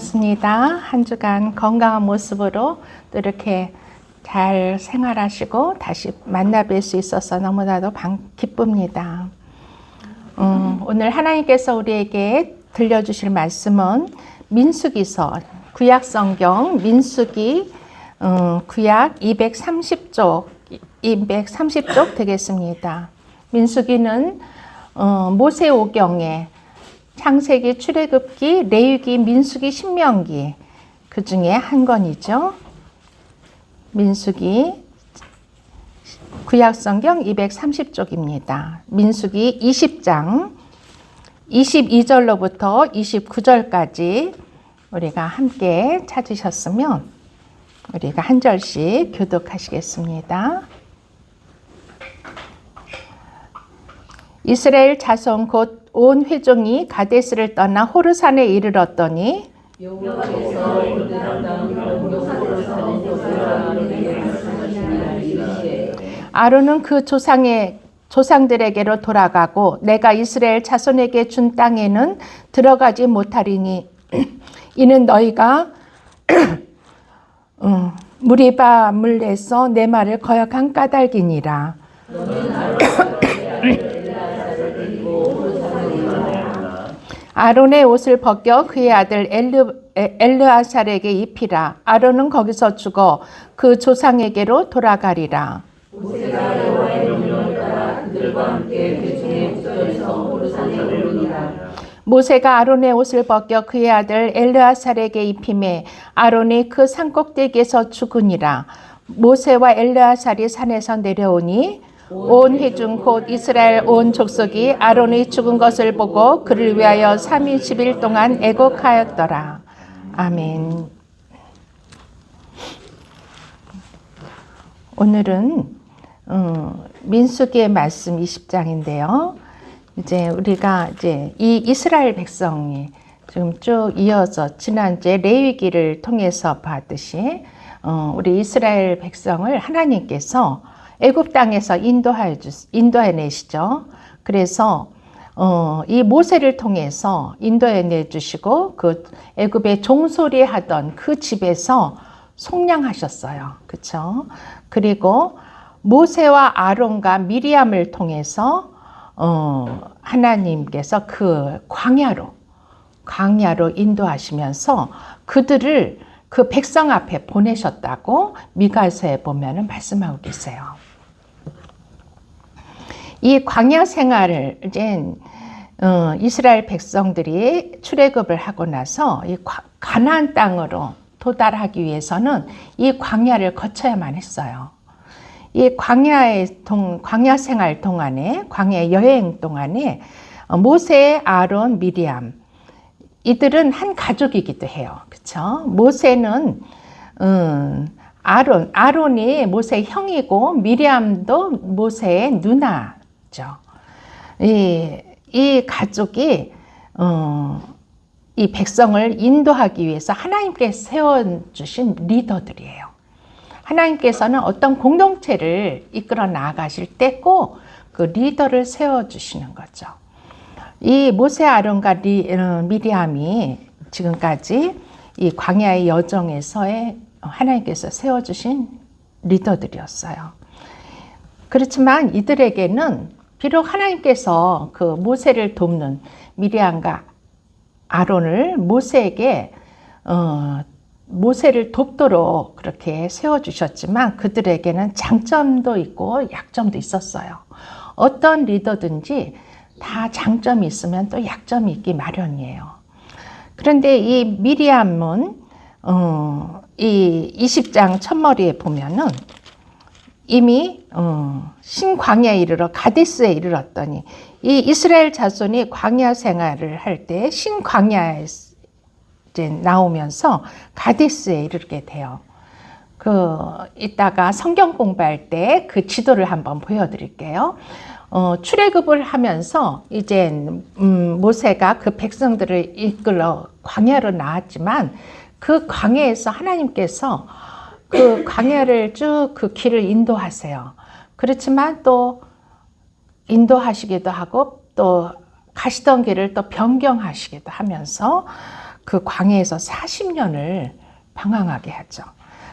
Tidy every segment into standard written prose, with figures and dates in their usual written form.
반갑습니다. 한 주간 건강한 모습으로 또 이렇게 잘 생활하시고 다시 만나 뵐 수 있어서 너무나도 기쁩니다. 오늘 하나님께서 우리에게 들려주실 말씀은 민수기서, 구약성경 민수기 구약 230쪽 되겠습니다. 민수기는 모세오경에 창세기, 출애굽기, 레위기, 민수기, 신명기 그 중에 한 권이죠. 민수기 구약성경 230쪽입니다. 민수기 20장 22절로부터 29절까지 우리가 함께 찾으셨으면 우리가 한 절씩 교독하시겠습니다. 이스라엘 자손 곧 온 회중이 가데스를 떠나 호르산에 이르렀더니 아론은 그 조상들에게로 돌아가고 내가 이스라엘 자손에게 준 땅에는 들어가지 못하리니 이는 너희가 무리바 물에서 내 말을 거역한 까닭이니라. 아론의 옷을 벗겨 그의 아들 엘르아살에게 입히라. 아론은 거기서 죽어 그 조상에게로 돌아가리라. 모세가 여호와의 명령을 따라 그들과 함께 회중에 붙어서 호르산에 오르니라. 모세가 아론의 옷을 벗겨 그의 아들 엘르아살에게 입히매 아론이 그 산꼭대기에서 죽으니라. 모세와 엘르아살이 산에서 내려오니 온 회중 곧 이스라엘 온 족속이 아론이 죽은 것을 보고 그를 위하여 30일 동안 애곡하였더라. 아멘. 오늘은 민수기의 말씀 20장인데요. 이제 우리가 이 이스라엘 백성이 지금 쭉 이어서 지난주에 레위기를 통해서 봤듯이 우리 이스라엘 백성을 하나님께서 애굽 땅에서 인도해내시죠. 그래서 이 모세를 통해서 인도해내주시고 그 애굽에 종소리 하던 그 집에서 속량하셨어요. 그렇죠? 그리고 모세와 아론과 미리암을 통해서 하나님께서 그 광야로 인도하시면서 그들을 그 백성 앞에 보내셨다고 미가서에 보면은 말씀하고 계세요. 이 광야 생활을 이제 이스라엘 백성들이 출애굽을 하고 나서 이 가나안 땅으로 도달하기 위해서는 이 광야를 거쳐야만 했어요. 이 광야 생활 동안에, 광야 여행 동안에 모세, 아론, 미리암 이들은 한 가족이기도 해요. 그렇죠? 모세는 아론이 모세의 형이고 미리암도 모세의 누나죠. 이 가족이 이 백성을 인도하기 위해서 하나님께서 세워주신 리더들이에요. 하나님께서는 어떤 공동체를 이끌어 나가실 때 꼭 그 리더를 세워주시는 거죠. 이 모세, 아론과 미리암이 지금까지 이 광야의 여정에서의 하나님께서 세워주신 리더들이었어요. 그렇지만 이들에게는 비록 하나님께서 그 모세를 돕는 미리암과 아론을 모세를 돕도록 그렇게 세워주셨지만 그들에게는 장점도 있고 약점도 있었어요. 어떤 리더든지 다 장점이 있으면 또 약점이 있기 마련이에요. 그런데 이 미리암은 이 20장 첫머리에 보면은 이미 신광야에 이르러 가데스에 이르렀더니 이 이스라엘 자손이 광야 생활을 할 때 신광야에 이제 나오면서 가데스에 이르게 돼요. 이따가 성경 공부할 때 그 지도를 한번 보여드릴게요. 출애굽을 하면서 이제 모세가 그 백성들을 이끌어 광야로 나왔지만 그 광야에서 하나님께서 그 광야를 쭉 그 길을 인도하세요. 그렇지만 또 인도하시기도 하고 또 가시던 길을 또 변경하시기도 하면서 그 광야에서 40년을 방황하게 하죠.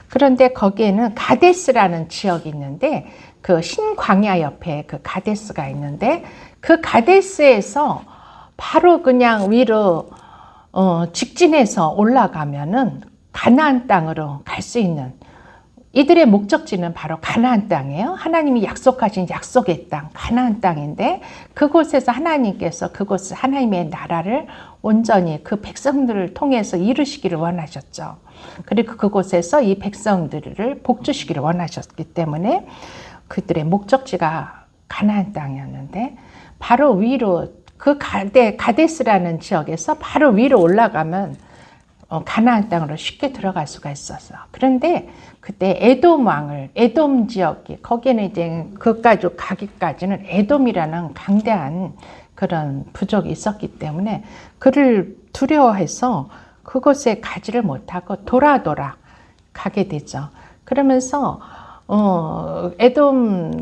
그런데 거기에는 가데스라는 지역이 있는데 그 신광야 옆에 그 가데스가 있는데 그 가데스에서 바로 그냥 위로 직진해서 올라가면은 가나안 땅으로 갈 수 있는, 이들의 목적지는 바로 가나안 땅이에요. 하나님이 약속하신 약속의 땅, 가나안 땅인데 그곳에서 하나님께서 그곳을 하나님의 나라를 온전히 그 백성들을 통해서 이루시기를 원하셨죠. 그리고 그곳에서 이 백성들을 복주시기를 원하셨기 때문에 그들의 목적지가 가나안 땅이었는데 바로 위로 그 가데스라는 지역에서 바로 위로 올라가면 가나안 땅으로 쉽게 들어갈 수가 있었어요. 그런데 그때 에돔 지역이, 거기는 이제 그까지 가기까지는 에돔이라는 강대한 그런 부족이 있었기 때문에 그를 두려워해서 그곳에 가지를 못하고 돌아 가게 되죠. 그러면서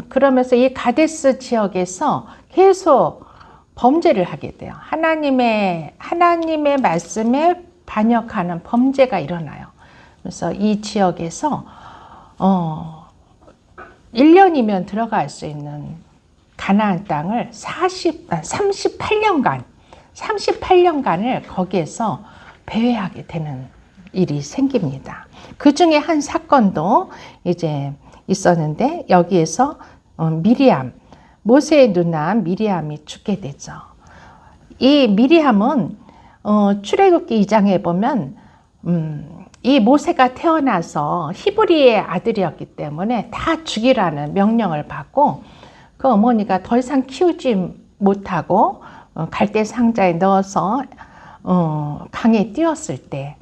그러면서 이 가데스 지역에서 계속 범죄를 하게 돼요. 하나님의 말씀에 반역하는 범죄가 일어나요. 그래서 이 지역에서 1년이면 들어갈 수 있는 가나안 땅을 38년간을 거기에서 배회하게 되는 일이 생깁니다. 그 중에 한 사건도 이제 있었는데 여기에서 모세의 누나 미리암이 죽게 되죠. 이 미리암은 출애굽기 2장에 보면 이 모세가 태어나서 히브리의 아들이었기 때문에 다 죽이라는 명령을 받고 그 어머니가 더 이상 키우지 못하고 갈대 상자에 넣어서 강에 띄웠을 때,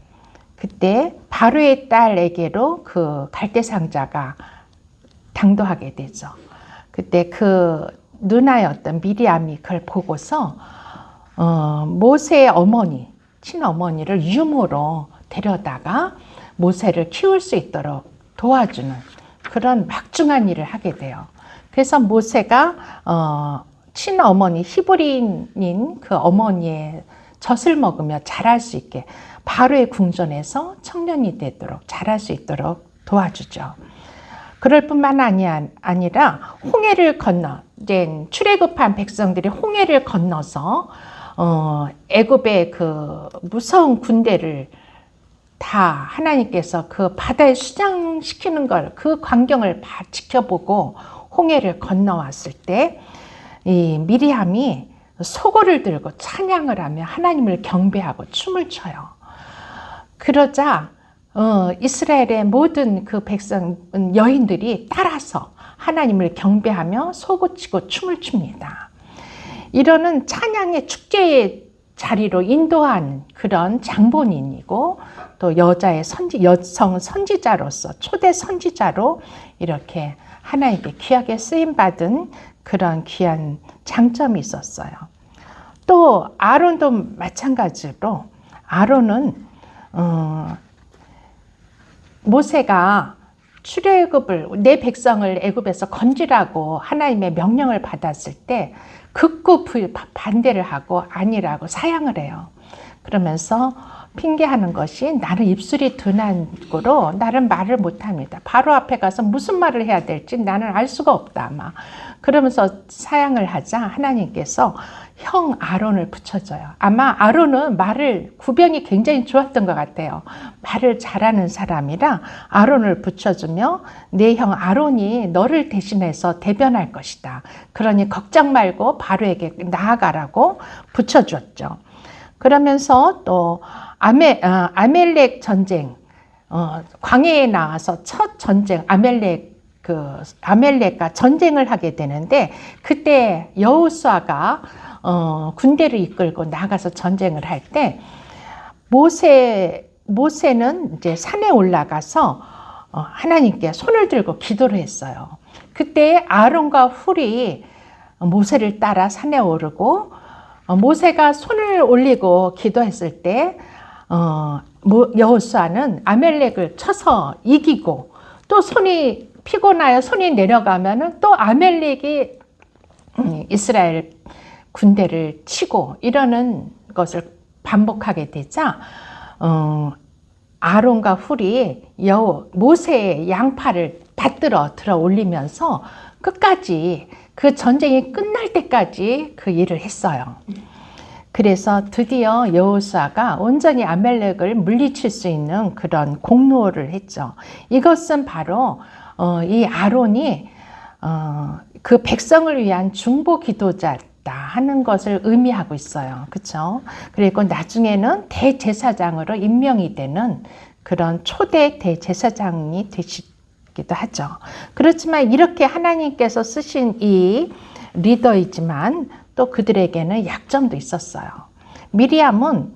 그때 바로의 딸에게로 그 갈대 상자가 당도하게 되죠. 그때 그 누나였던 미리암이 그걸 보고서 모세의 친어머니를 유모로 데려다가 모세를 키울 수 있도록 도와주는 그런 막중한 일을 하게 돼요. 그래서 모세가 친어머니, 히브리인인 그 어머니의 젖을 먹으며 자랄 수 있게 바로의 궁전에서 청년이 되도록 자랄 수 있도록 도와주죠. 그럴 뿐만 아니라 홍해를 건너, 이제 출애굽한 백성들이 홍해를 건너서 애굽의 그 무서운 군대를 다 하나님께서 그 바다에 수장시키는 걸, 그 광경을 지켜보고 홍해를 건너왔을 때 이 미리암이 소고를 들고 찬양을 하며 하나님을 경배하고 춤을 춰요. 그러자 이스라엘의 모든 그 여인들이 따라서 하나님을 경배하며 소고치고 춤을 춥니다. 이러는 찬양의 축제의 자리로 인도한 그런 장본인이고 또 여성 선지자로서 초대 선지자로 이렇게 하나님께 귀하게 쓰임받은 그런 귀한 장점이 있었어요. 또 아론도 마찬가지로 아론은 모세가 내 백성을 애굽에서 건지라고 하나님의 명령을 받았을 때 극구 반대를 하고 아니라고 사양을 해요. 그러면서 핑계하는 것이 나는 입술이 둔한 고로 나는 말을 못합니다. 바로 앞에 가서 무슨 말을 해야 될지 나는 알 수가 없다. 그러면서 사양을 하자 하나님께서 형 아론을 붙여줘요. 아마 아론은 말을 구변이 굉장히 좋았던 것 같아요. 말을 잘하는 사람이라 아론을 붙여주며 내 형 아론이 너를 대신해서 대변할 것이다. 그러니 걱정 말고 바로에게 나아가라고 붙여줬죠. 그러면서 또 아멜렉 전쟁, 광야에 나와서 첫 전쟁, 아멜렉과 전쟁을 하게 되는데 그때 여호수아가 군대를 이끌고 나가서 전쟁을 할 때 모세는 이제 산에 올라가서 하나님께 손을 들고 기도를 했어요. 그때 아론과 훌이 모세를 따라 산에 오르고 모세가 손을 올리고 기도했을 때 여호수아는 아멜렉을 쳐서 이기고 또 손이 피곤하여 손이 내려가면은 또 아멜렉이 이스라엘 군대를 치고 이러는 것을 반복하게 되자 아론과 훌이 모세의 양팔을 받들어 들어 올리면서 끝까지 그 전쟁이 끝날 때까지 그 일을 했어요. 그래서 드디어 여호수아가 온전히 아말렉을 물리칠 수 있는 그런 공로를 했죠. 이것은 바로 이 아론이 그 백성을 위한 중보 기도자다 하는 것을 의미하고 있어요. 그렇죠? 그리고 나중에는 대제사장으로 임명이 되는 그런 초대 대제사장이 되시기도 하죠. 그렇지만 이렇게 하나님께서 쓰신 이 리더이지만 또 그들에게는 약점도 있었어요. 미리암은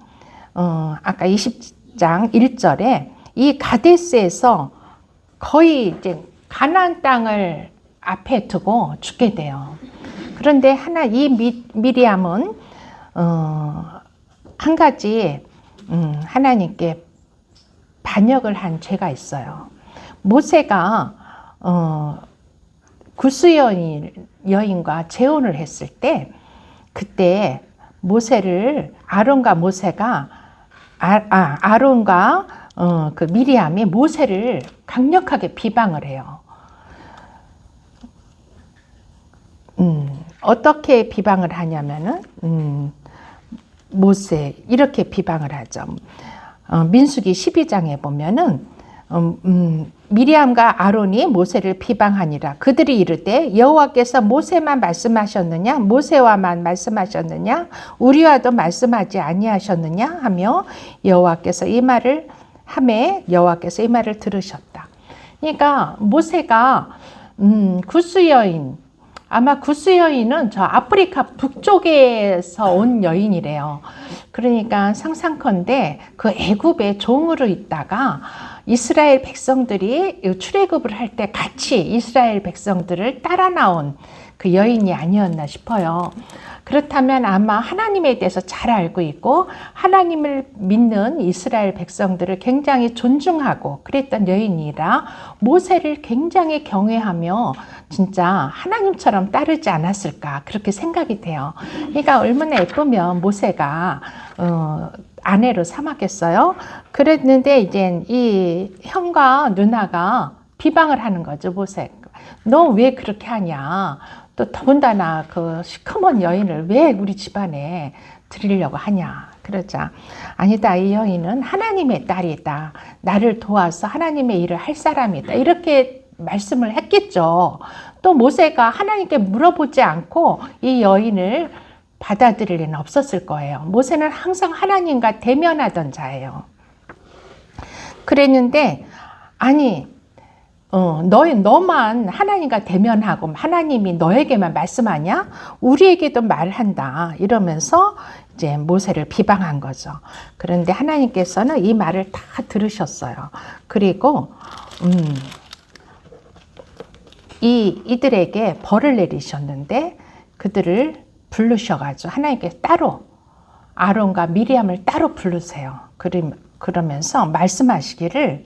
아까 20장 1절에 이 가데스에서 거의 이제 가나안 땅을 앞에 두고 죽게 돼요. 그런데 이 미리암은 한 가지 하나님께 반역을 한 죄가 있어요. 모세가 구스 여인과 재혼을 했을 때 그때 아론과 그 미리암이 모세를 강력하게 비방을 해요. 어떻게 비방을 하냐면은 모세 이렇게 비방을 하죠. 민수기 12장에 보면은 미리암과 아론이 모세를 비방하니라. 그들이 이르되 여호와께서 모세만 말씀하셨느냐? 모세와만 말씀하셨느냐? 우리와도 말씀하지 아니하셨느냐? 하며 여호와께서 이 말을 들으셨다. 그러니까 모세가 구스 여인, 아마 구스 여인은 저 아프리카 북쪽에서 온 여인이래요. 그러니까 상상컨대 그 애굽에 종으로 있다가 이스라엘 백성들이 출애굽을 할 때 같이 이스라엘 백성들을 따라 나온 그 여인이 아니었나 싶어요. 그렇다면 아마 하나님에 대해서 잘 알고 있고 하나님을 믿는 이스라엘 백성들을 굉장히 존중하고 그랬던 여인이라 모세를 굉장히 경외하며 진짜 하나님처럼 따르지 않았을까 그렇게 생각이 돼요. 그러니까 얼마나 예쁘면 모세가 아내로 삼았겠어요. 그랬는데 이제 이 형과 누나가 비방을 하는 거죠. 모세, 너 왜 그렇게 하냐? 또 더군다나 그 시커먼 여인을 왜 우리 집안에 드리려고 하냐? 그러자 아니다, 이 여인은 하나님의 딸이다. 나를 도와서 하나님의 일을 할 사람이다. 이렇게 말씀을 했겠죠. 또 모세가 하나님께 물어보지 않고 이 여인을 받아들일 리는 없었을 거예요. 모세는 항상 하나님과 대면하던 자예요. 그랬는데 아니 너만 하나님과 대면하고 하나님이 너에게만 말씀하냐? 우리에게도 말한다. 이러면서 이제 모세를 비방한 거죠. 그런데 하나님께서는 이 말을 다 들으셨어요. 그리고 이들에게 벌을 내리셨는데 그들을 부르셔가지고 하나님께서 따로 아론과 미리암을 따로 부르세요. 그러면서 말씀하시기를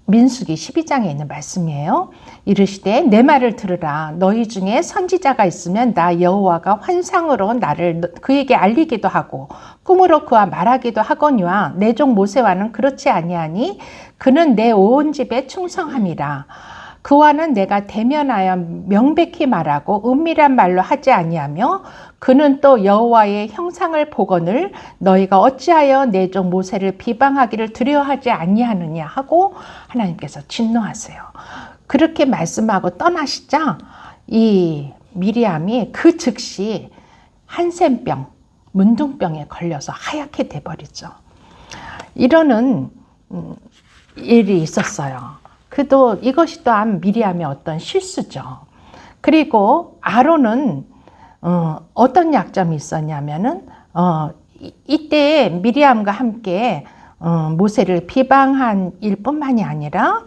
민수기 12장에 있는 말씀이에요. 이르시되 내 말을 들으라. 너희 중에 선지자가 있으면 나 여호와가 환상으로 나를 그에게 알리기도 하고 꿈으로 그와 말하기도 하거니와 내 종 모세와는 그렇지 아니하니 그는 내 온 집에 충성함이라. 그와는 내가 대면하여 명백히 말하고 은밀한 말로 하지 아니하며 그는 또 여호와의 형상을 보거늘 너희가 어찌하여 내 종 모세를 비방하기를 두려워하지 아니하느냐 하고 하나님께서 진노하세요. 그렇게 말씀하고 떠나시자 이 미리암이 그 즉시 한센병, 문둥병에 걸려서 하얗게 돼버리죠. 이러는 일이 있었어요. 그도 이것이 또한 미리암의 어떤 실수죠. 그리고 아론은 어떤 약점이 있었냐면은 이때 미리암과 함께 모세를 비방한 일뿐만이 아니라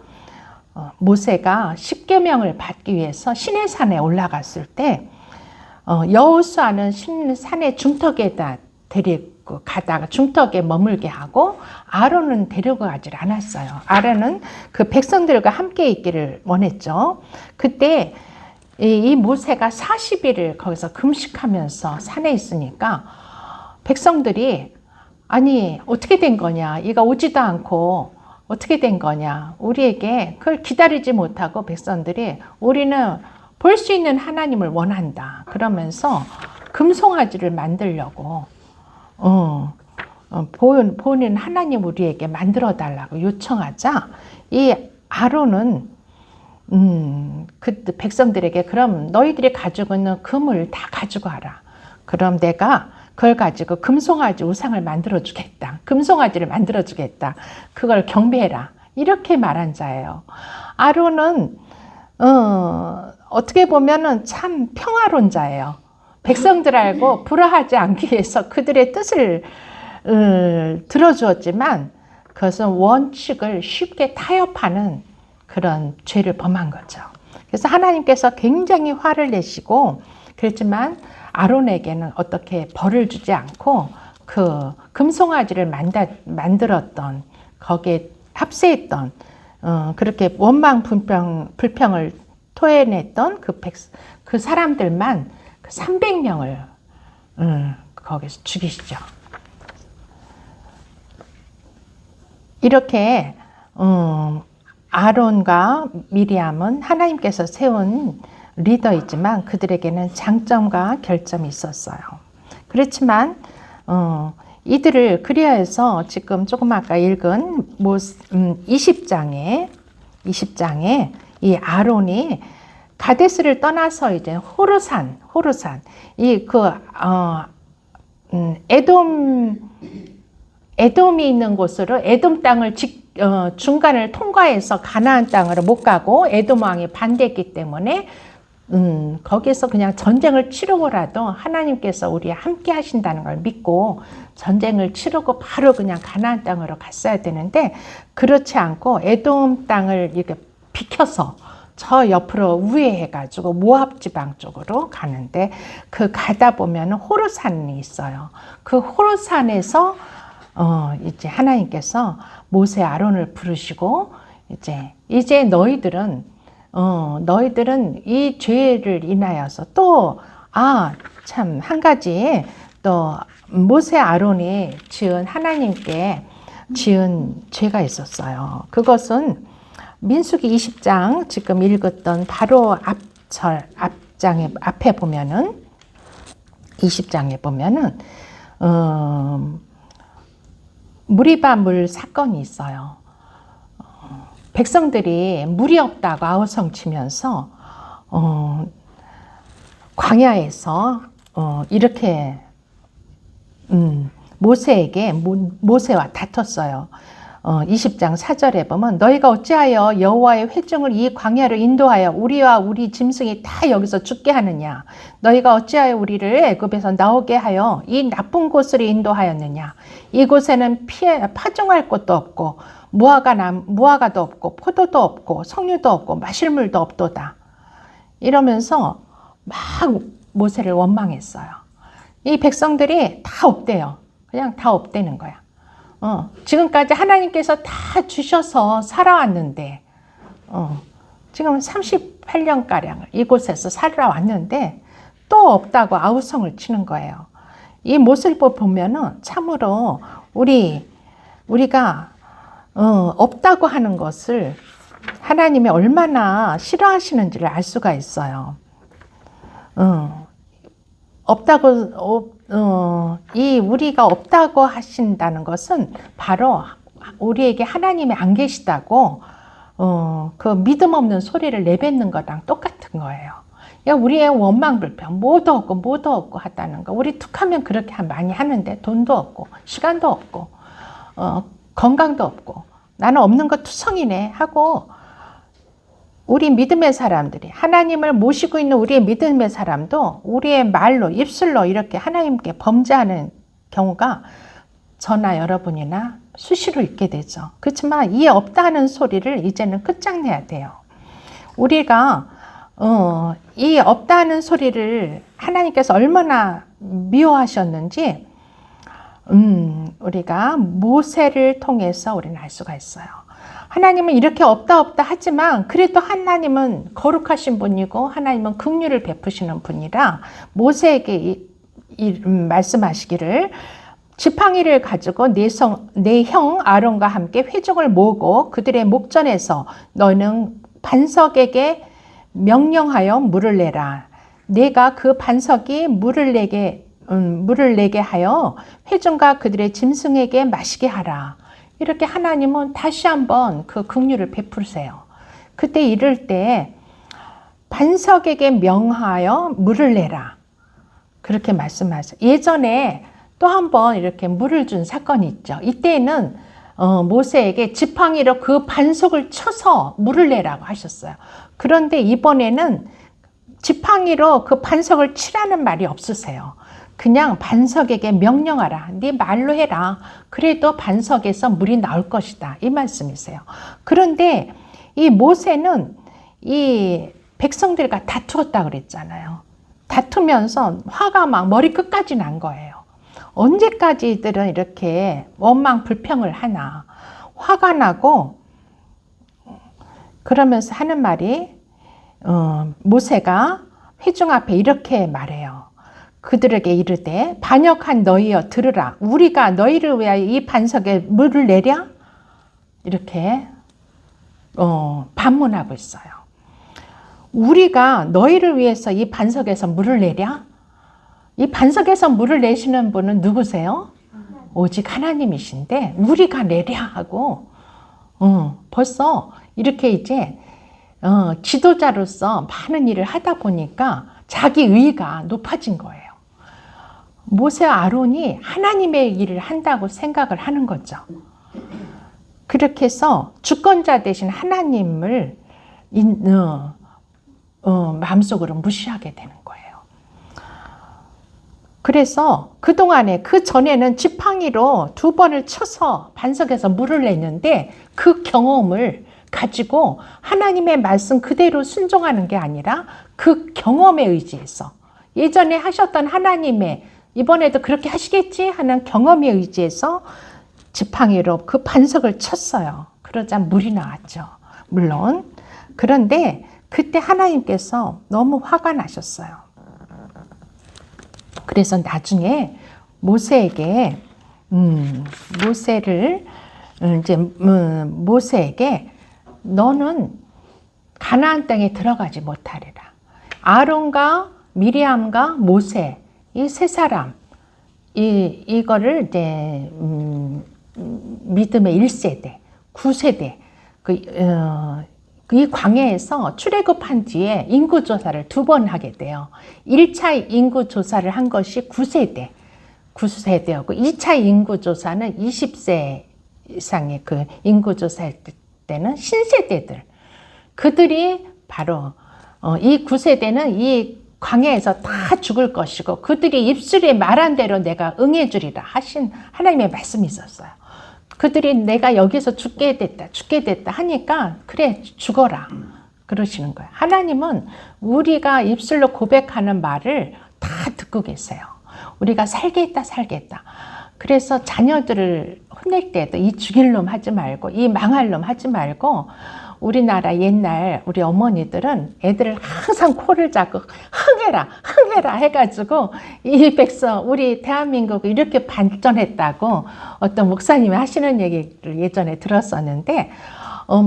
모세가 십계명을 받기 위해서 시내산에 올라갔을 때 여호수아는 산의 중턱에다 데리고 가다가 중턱에 머물게 하고 아론은 데리고 가질 않았어요. 아론은 그 백성들과 함께 있기를 원했죠. 그때 이 모세가 40일을 거기서 금식하면서 산에 있으니까 백성들이 아니 어떻게 된 거냐, 이가 오지도 않고 어떻게 된 거냐, 우리에게 그걸 기다리지 못하고 백성들이 우리는 볼 수 있는 하나님을 원한다 그러면서 금송아지를 만들려고 보는 하나님 우리에게 만들어 달라고 요청하자, 이 아론은 그 백성들에게 그럼 너희들이 가지고 있는 금을 다 가지고 와라. 그럼 내가 그걸 가지고 금송아지 우상을 만들어 주겠다. 금송아지를 만들어 주겠다. 그걸 경배해라. 이렇게 말한 자예요. 아론은 어떻게 보면은 참 평화로운 자예요. 백성들하고 불화하지 않기 위해서 그들의 뜻을 들어주었지만 그것은 원칙을 쉽게 타협하는 그런 죄를 범한 거죠. 그래서 하나님께서 굉장히 화를 내시고 그랬지만 아론에게는 어떻게 벌을 주지 않고 그 금송아지를 만들었던 거기에 합세했던 그렇게 원망 불평을 토해냈던 그 사람들만 300명을 거기서 죽이시죠. 이렇게 아론과 미리암은 하나님께서 세운 리더이지만 그들에게는 장점과 결점이 있었어요. 그렇지만 이들을 그리하여서 지금 조금 아까 읽은 20장에 이 아론이 가데스를 떠나서 이제 호르산 에돔이 있는 곳으로 에돔 땅을 중간을 통과해서 가나안 땅으로 못 가고 에돔 왕이 반대했기 때문에 거기서 그냥 전쟁을 치르고라도 하나님께서 우리 함께 하신다는 걸 믿고 전쟁을 치르고 바로 그냥 가나안 땅으로 갔어야 되는데 그렇지 않고 에돔 땅을 이렇게 비켜서 저 옆으로 우회해가지고 모압 지방 쪽으로 가는데 그 가다 보면 호르산이 있어요. 그 호르산에서 이제 하나님께서 모세 아론을 부르시고 이제 너희들은 이 죄를 인하여서 또 참 한 가지 또 모세 아론이 하나님께 지은 죄가 있었어요. 그것은 민수기 20장 지금 읽었던 바로 앞에 보면은 20장에 보면은 무리바 물 사건이 있어요. 백성들이 물이 없다고 아우성치면서 광야에서 이렇게 모세와 다퉜어요. 20장 4절에 보면 너희가 어찌하여 여호와의 회중을 이 광야로 인도하여 우리와 우리 짐승이 다 여기서 죽게 하느냐. 너희가 어찌하여 우리를 애굽에서 나오게 하여 이 나쁜 곳으로 인도하였느냐. 이곳에는 파종할 곳도 없고 무화과도 없고 포도도 없고 석류도 없고 마실 물도 없도다. 이러면서 막 모세를 원망했어요. 이 백성들이 다 없대요. 그냥 다 없대는 거야. 지금까지 하나님께서 다 주셔서 살아왔는데 지금 38년가량을 이곳에서 살아왔는데 또 없다고 아우성을 치는 거예요. 이 모습을 보면은 참으로 우리가 없다고 하는 것을 하나님이 얼마나 싫어하시는지를 알 수가 있어요. 우리가 없다고 하신다는 것은 바로 우리에게 하나님이 안 계시다고 그 믿음 없는 소리를 내뱉는 거랑 똑같은 거예요. 우리의 원망 불평 뭐도 없고 하다는 거. 우리 툭하면 그렇게 많이 하는데 돈도 없고 시간도 없고 건강도 없고 나는 없는 거 투성이네 하고 우리 믿음의 사람들이 하나님을 모시고 있는 우리의 믿음의 사람도 우리의 말로 입술로 이렇게 하나님께 범죄하는 경우가 저나 여러분이나 수시로 있게 되죠. 그렇지만 이 없다는 소리를 이제는 끝장내야 돼요. 우리가 이 없다는 소리를 하나님께서 얼마나 미워하셨는지 우리가 모세를 통해서 우리는 알 수가 있어요. 하나님은 이렇게 없다 하지만 그래도 하나님은 거룩하신 분이고 하나님은 긍휼을 베푸시는 분이라 모세에게 말씀하시기를 지팡이를 가지고 내 형 아론과 함께 회중을 모으고 그들의 목전에서 너는 반석에게 명령하여 물을 내라. 내가 그 반석이 물을 내게 하여 회중과 그들의 짐승에게 마시게 하라. 이렇게 하나님은 다시 한번 그 긍휼을 베푸세요. 그때 이럴 때 반석에게 명하여 물을 내라. 그렇게 말씀하세요. 예전에 또 한 번 이렇게 물을 준 사건이 있죠. 이때는 모세에게 지팡이로 그 반석을 쳐서 물을 내라고 하셨어요. 그런데 이번에는 지팡이로 그 반석을 치라는 말이 없으세요. 그냥 반석에게 명령하라. 네 말로 해라. 그래도 반석에서 물이 나올 것이다. 이 말씀이세요. 그런데 이 모세는 이 백성들과 다투었다 그랬잖아요. 다투면서 화가 막 머리 끝까지 난 거예요. 언제까지 이들은 이렇게 원망 불평을 하나. 화가 나고 그러면서 하는 말이 모세가 회중 앞에 이렇게 말해요. 그들에게 이르되 반역한 너희여 들으라. 우리가 너희를 위하여 이 반석에 물을 내랴? 이렇게 반문하고 있어요. 우리가 너희를 위해서 이 반석에서 물을 내랴? 이 반석에서 물을 내시는 분은 누구세요? 오직 하나님이신데 우리가 내랴 하고 벌써 이렇게 이제 지도자로서 많은 일을 하다 보니까 자기 의의가 높아진 거예요. 모세와 아론이 하나님의 일을 한다고 생각을 하는 거죠. 그렇게 해서 주권자 되신 하나님을 마음속으로 무시하게 되는 거예요. 그래서 그동안에 그 전에는 지팡이로 2번을 쳐서 반석에서 물을 냈는데 그 경험을 가지고 하나님의 말씀 그대로 순종하는 게 아니라 그 경험에 의지해서 예전에 하셨던 하나님의 이번에도 그렇게 하시겠지 하는 경험에 의지해서 지팡이로 그 반석을 쳤어요. 그러자 물이 나왔죠. 물론. 그런데 그때 하나님께서 너무 화가 나셨어요. 그래서 나중에 모세에게 모세에게 너는 가나안 땅에 들어가지 못하리라. 아론과 미리암과 모세 이 세 사람 이거를 이제 믿음의 1세대, 9세대 이 광야에서 출애굽한 뒤에 인구조사를 2번 하게 돼요. 1차 인구조사를 한 것이 9세대였고 2차 인구조사는 20세 이상의 그 인구조사할 때는 신세대들. 그들이 바로 이 9세대는 이 광야에서 다 죽을 것이고 그들이 입술에 말한 대로 내가 응해 주리라 하신 하나님의 말씀이 있었어요. 그들이 내가 여기서 죽게 됐다 하니까 그래 죽어라 그러시는 거예요. 하나님은 우리가 입술로 고백하는 말을 다 듣고 계세요. 우리가 살겠다. 그래서 자녀들을 혼낼 때도 이 죽일 놈 하지 말고 이 망할 놈 하지 말고 우리나라 옛날 우리 어머니들은 애들을 항상 코를 잡고 흥해라 해가지고 이 백성 우리 대한민국이 이렇게 발전했다고 어떤 목사님이 하시는 얘기를 예전에 들었었는데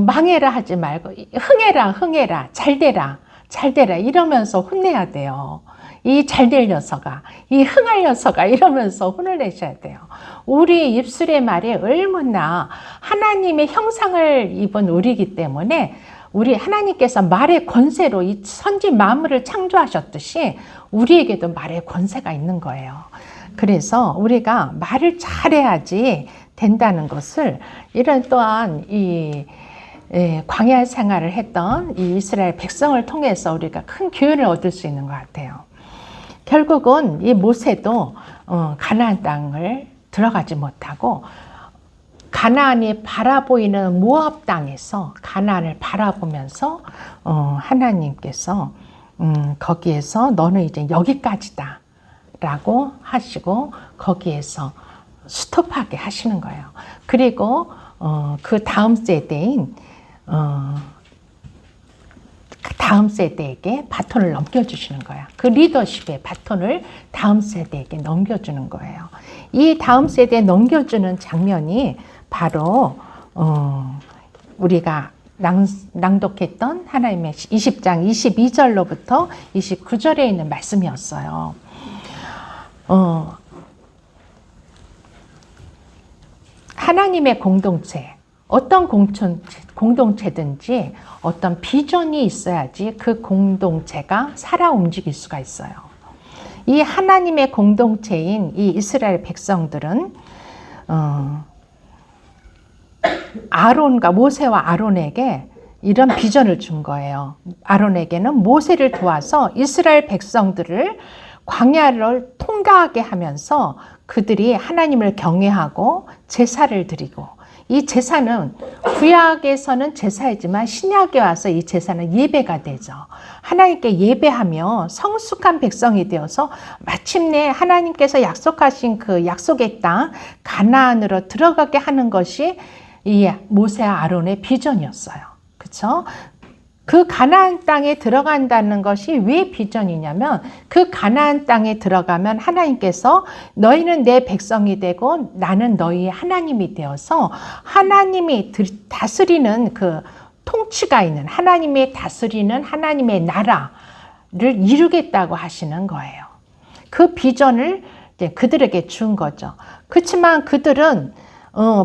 망해라 하지 말고 흥해라 잘되라 이러면서 혼내야 돼요. 이 잘될 녀석아, 이 흥할 녀석아 이러면서 혼을 내셔야 돼요. 우리 입술의 말이 얼마나 하나님의 형상을 입은 우리이기 때문에 우리 하나님께서 말의 권세로 이 선지 만물을 창조하셨듯이 우리에게도 말의 권세가 있는 거예요. 그래서 우리가 말을 잘해야지 된다는 것을 이런 또한 이 광야 생활을 했던 이 이스라엘 백성을 통해서 우리가 큰 교훈을 얻을 수 있는 것 같아요. 결국은 이 모세도 가나안 땅을 들어가지 못하고 가나안이 바라보이는 모압 땅에서 가나안을 바라보면서 하나님께서 거기에서 너는 이제 여기까지다 라고 하시고 거기에서 스톱하게 하시는 거예요. 그리고 그 다음 세대인 다음 세대에게 바톤을 넘겨주시는 거야. 그 리더십의 바톤을 다음 세대에게 넘겨주는 거예요. 이 다음 세대에 넘겨주는 장면이 바로 우리가 낭독했던 하나님의 20장 22절로부터 29절에 있는 말씀이었어요. 하나님의 공동체, 어떤 공동체든지 어떤 비전이 있어야지 그 공동체가 살아 움직일 수가 있어요. 이 하나님의 공동체인 이 이스라엘 백성들은 모세와 아론에게 이런 비전을 준 거예요. 아론에게는 모세를 도와서 이스라엘 백성들을 광야를 통과하게 하면서 그들이 하나님을 경외하고 제사를 드리고, 이 제사는 구약에서는 제사이지만 신약에 와서 이 제사는 예배가 되죠. 하나님께 예배하며 성숙한 백성이 되어서 마침내 하나님께서 약속하신 그 약속의 땅 가나안으로 들어가게 하는 것이 이 모세와 아론의 비전이었어요. 그렇죠? 그 가나안 땅에 들어간다는 것이 왜 비전이냐면, 그 가나안 땅에 들어가면 하나님께서 너희는 내 백성이 되고 나는 너희의 하나님이 되어서 하나님이 다스리는 그 통치가 있는, 하나님의 다스리는 하나님의 나라를 이루겠다고 하시는 거예요. 그 비전을 이제 그들에게 준 거죠. 그렇지만 그들은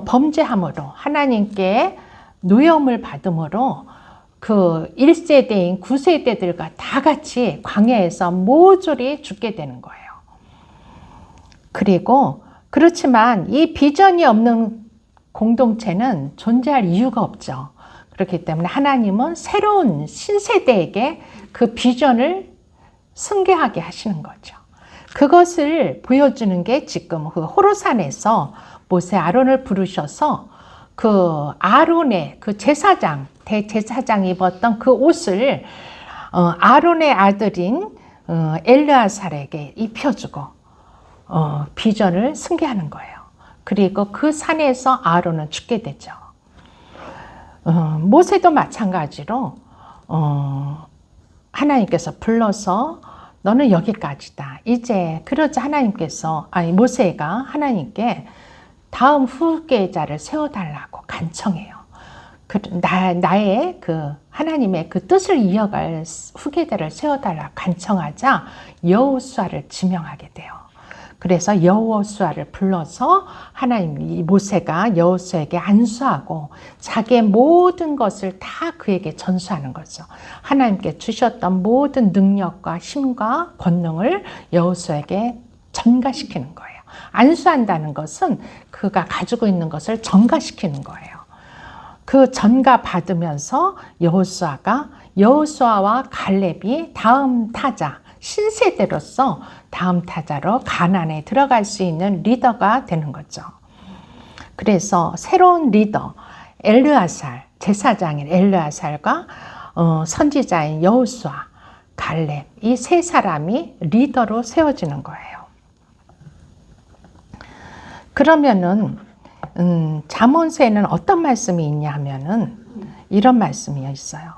범죄함으로, 하나님께 노여움을 받음으로 그 1세대인 9세대들과 다 같이 광야에서 모조리 죽게 되는 거예요. 그리고 그렇지만 이 비전이 없는 공동체는 존재할 이유가 없죠. 그렇기 때문에 하나님은 새로운 신세대에게 그 비전을 승계하게 하시는 거죠. 그것을 보여주는 게 지금 그 호르산에서 모세 아론을 부르셔서 그 아론의 그 제사장, 대제사장이 입었던 그 옷을 아론의 아들인 엘르아살에게 입혀주고 비전을 승계하는 거예요. 그리고 그 산에서 아론은 죽게 되죠. 모세도 마찬가지로 하나님께서 불러서 너는 여기까지다. 이제 그러자 모세가 하나님께 다음 후계자를 세워달라고 간청해요. 나의 그 하나님의 그 뜻을 이어갈 후계자를 세워달라고 간청하자 여호수아를 지명하게 돼요. 그래서 여호수아를 불러서 모세가 여호수아에게 안수하고 자기의 모든 것을 다 그에게 전수하는 거죠. 하나님께 주셨던 모든 능력과 힘과 권능을 여호수아에게 전가시키는 거예요. 안수한다는 것은 그가 가지고 있는 것을 전가시키는 거예요. 그 전가 받으면서 여호수아와 갈렙이 다음 타자, 신세대로서 다음 타자로 가나안에 들어갈 수 있는 리더가 되는 거죠. 그래서 새로운 리더 제사장인 엘르아살과 선지자인 여호수아, 갈렙, 이 세 사람이 리더로 세워지는 거예요. 그러면은 잠언서에는 어떤 말씀이 있냐 하면은 이런 말씀이 있어요.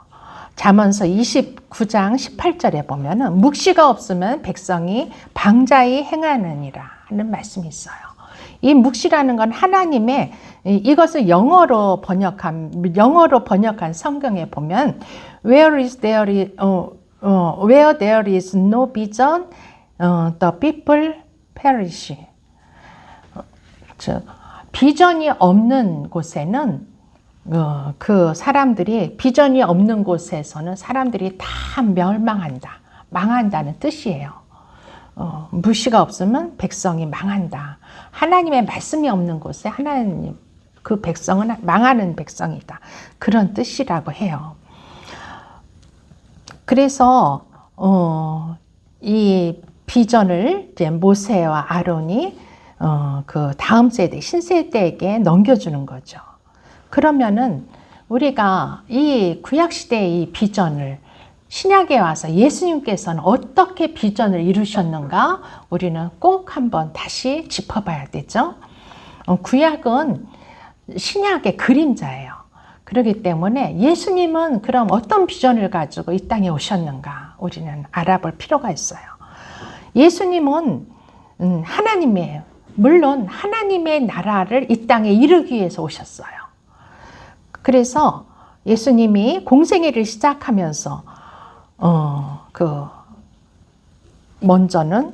잠언서 29장 18절에 보면은 묵시가 없으면 백성이 방자히 행하느니라 하는 말씀이 있어요. 이 묵시라는 건 하나님의, 이것을 영어로 번역한 성경에 보면 where there is no vision, the people perish. 즉 비전이 없는 곳에는 비전이 없는 곳에서는 사람들이 다 망한다는 뜻이에요. 묵시가 없으면 백성이 망한다. 하나님의 말씀이 없는 곳에 그 백성은 망하는 백성이다. 그런 뜻이라고 해요. 그래서 이 비전을 이제 모세와 아론이 그 다음 세대, 신세대에게 넘겨주는 거죠. 그러면은 우리가 이 구약시대의 이 비전을 신약에 와서 예수님께서는 어떻게 비전을 이루셨는가 우리는 꼭 한번 다시 짚어봐야 되죠. 구약은 신약의 그림자예요. 그렇기 때문에 예수님은 그럼 어떤 비전을 가지고 이 땅에 오셨는가 우리는 알아볼 필요가 있어요. 예수님은 하나님이에요. 물론 하나님의 나라를 이 땅에 이루기 위해서 오셨어요. 그래서 예수님이 공생애를 시작하면서 먼저는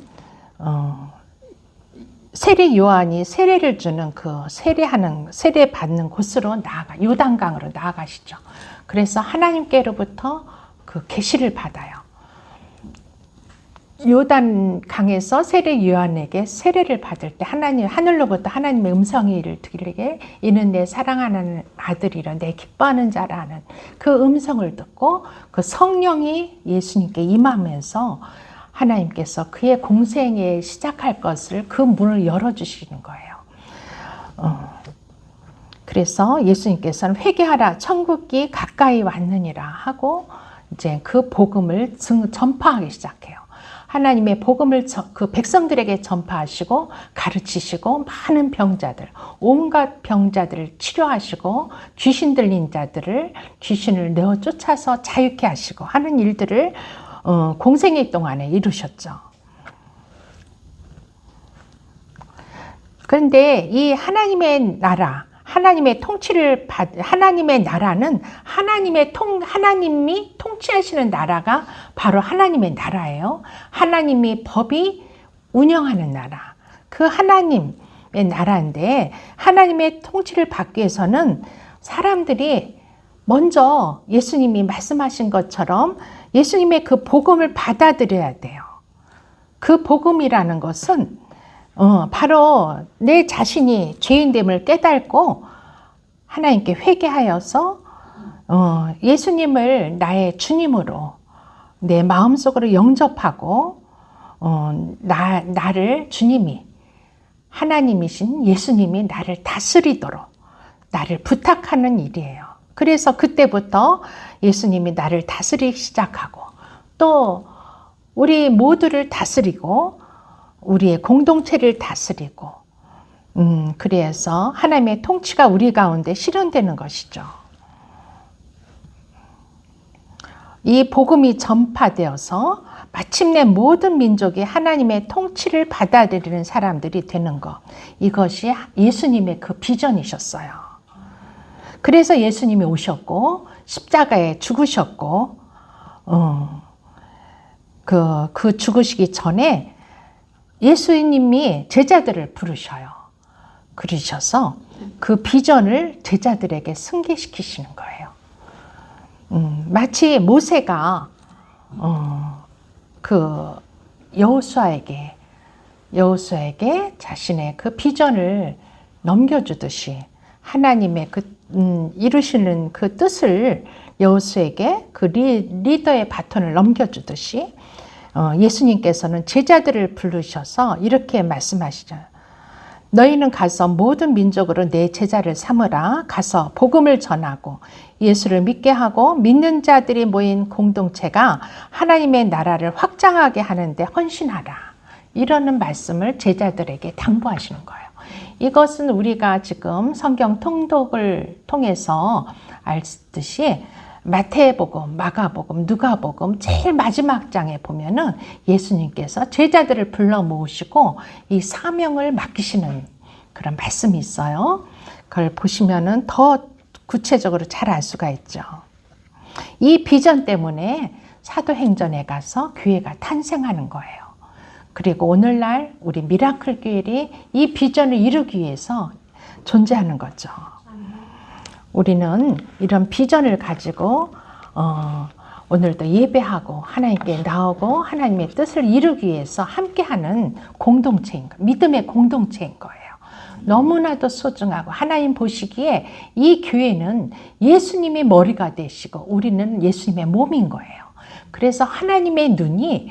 세례 요한이 세례를 주는 그 세례 받는 곳으로 요단강으로 나아가시죠. 그래서 하나님께로부터 그 계시를 받아요. 요단강에서 세례 요한에게 세례를 받을 때 하늘로부터 하나님의 음성이 이르기를 이는 내 사랑하는 아들이라 내 기뻐하는 자라는 그 음성을 듣고 그 성령이 예수님께 임하면서 하나님께서 그의 공생에 시작할 것을 그 문을 열어주시는 거예요. 그래서 예수님께서는 회개하라 천국이 가까이 왔느니라 하고 이제 그 복음을 전파하기 시작해요. 하나님의 복음을 그 백성들에게 전파하시고 가르치시고 많은 병자들, 온갖 병자들을 치료하시고 귀신 들린 자들을 귀신을 내어 쫓아서 자유케 하시고 하는 일들을 공생애 동안에 이루셨죠. 그런데 이 하나님의 나라, 하나님의 통치를 하나님의 나라는 하나님이 통치하시는 나라가 바로 하나님의 나라예요. 하나님이 법이 운영하는 나라. 그 하나님의 나라인데 하나님의 통치를 받기 위해서는 사람들이 먼저 예수님이 말씀하신 것처럼 예수님의 그 복음을 받아들여야 돼요. 그 복음이라는 것은 바로 내 자신이 죄인됨을 깨닫고 하나님께 회개하여서 예수님을 나의 주님으로 내 마음속으로 영접하고 나를 주님이 하나님이신 예수님이 나를 다스리도록 나를 부탁하는 일이에요. 그래서 그때부터 예수님이 나를 다스리기 시작하고 또 우리 모두를 다스리고 우리의 공동체를 다스리고 그래서 하나님의 통치가 우리 가운데 실현되는 것이죠. 이 복음이 전파되어서 마침내 모든 민족이 하나님의 통치를 받아들이는 사람들이 되는 것. 이것이 예수님의 그 비전이셨어요. 그래서 예수님이 오셨고 십자가에 죽으셨고 그 죽으시기 전에 예수님이 제자들을 부르셔요. 그러셔서 그 비전을 제자들에게 승계시키시는 거예요. 마치 모세가 그 여호수아에게 자신의 그 비전을 넘겨주듯이 하나님의 이루시는 그 뜻을 여호수아에게 그 리더의 바톤을 넘겨주듯이 예수님께서는 제자들을 부르셔서 이렇게 말씀하시죠. 너희는 가서 모든 민족으로 내 제자를 삼으라. 가서 복음을 전하고 예수를 믿게 하고 믿는 자들이 모인 공동체가 하나님의 나라를 확장하게 하는데 헌신하라. 이러는 말씀을 제자들에게 당부하시는 거예요. 이것은 우리가 지금 성경 통독을 통해서 알듯이 마태복음, 마가복음, 누가복음 제일 마지막 장에 보면은 예수님께서 제자들을 불러 모으시고 이 사명을 맡기시는 그런 말씀이 있어요. 그걸 보시면은 더 구체적으로 잘 알 수가 있죠. 이 비전 때문에 사도행전에 가서 교회가 탄생하는 거예요. 그리고 오늘날 우리 미라클 교회들이 이 비전을 이루기 위해서 존재하는 거죠. 우리는 이런 비전을 가지고 오늘도 예배하고 하나님께 나오고 하나님의 뜻을 이루기 위해서 함께하는 공동체인 거예요. 믿음의 공동체인 거예요. 너무나도 소중하고 하나님 보시기에 이 교회는 예수님의 머리가 되시고 우리는 예수님의 몸인 거예요. 그래서 하나님의 눈이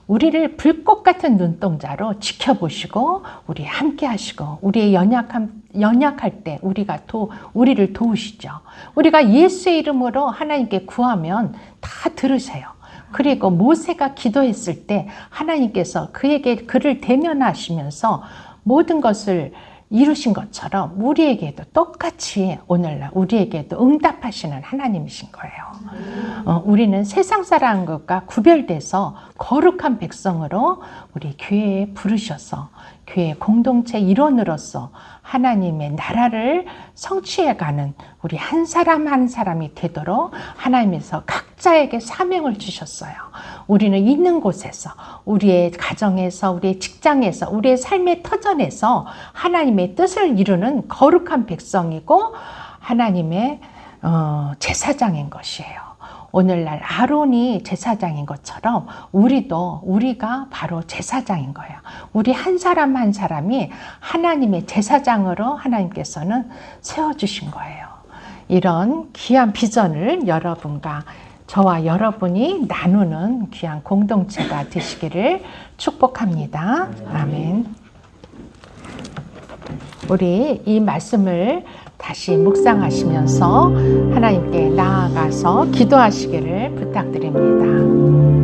우리를 불꽃 같은 눈동자로 지켜보시고 우리 함께 하시고 우리의 연약할 때 우리를 도우시죠. 우리가 예수의 이름으로 하나님께 구하면 다 들으세요. 그리고 모세가 기도했을 때 하나님께서 그를 대면하시면서 모든 것을 이루신 것처럼 우리에게도 똑같이 오늘날 우리에게도 응답하시는 하나님이신 거예요. 우리는 세상 사람과 구별돼서 거룩한 백성으로 우리 교회에 부르셔서 교회 공동체 일원으로서 하나님의 나라를 성취해가는 우리 한 사람 한 사람이 되도록 하나님께서 각자에게 사명을 주셨어요. 우리는 있는 곳에서, 우리의 가정에서, 우리의 직장에서, 우리의 삶의 터전에서 하나님의 뜻을 이루는 거룩한 백성이고 하나님의 제사장인 것이에요. 오늘날 아론이 제사장인 것처럼 우리가 바로 제사장인 거예요. 우리 한 사람 한 사람이 하나님의 제사장으로 하나님께서는 세워주신 거예요. 이런 귀한 비전을 여러분과 저와 여러분이 나누는 귀한 공동체가 되시기를 축복합니다. 아멘. 우리 이 말씀을 다시 묵상하시면서 하나님께 나아가서 기도하시기를 부탁드립니다.